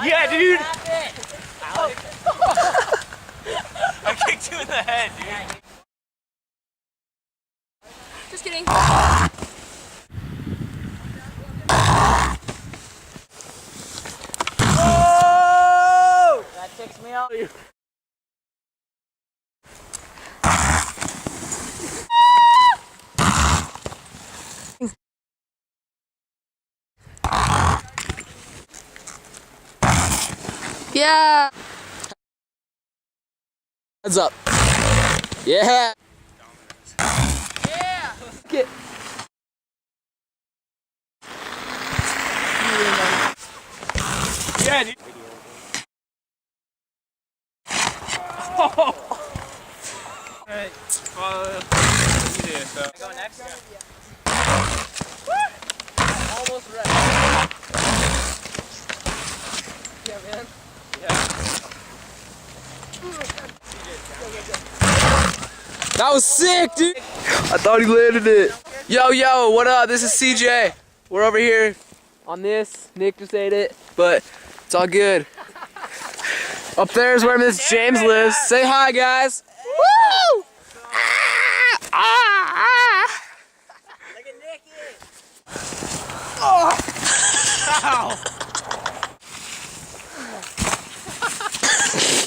Yeah, dude. I kicked you in the head, dude. Just kidding. Oh! That takes me out. Yeah. Heads up. Yeah. Yeah. Get. Yeah, dude. Oh. Alright, you do, so. Go next? Almost ready. Yeah, man. That was sick, dude. I thought he landed it. Yo, what up? This is CJ. We're over here on this. Nick just ate it, but it's all good. Up there is where Miss James lives. Say hi, guys.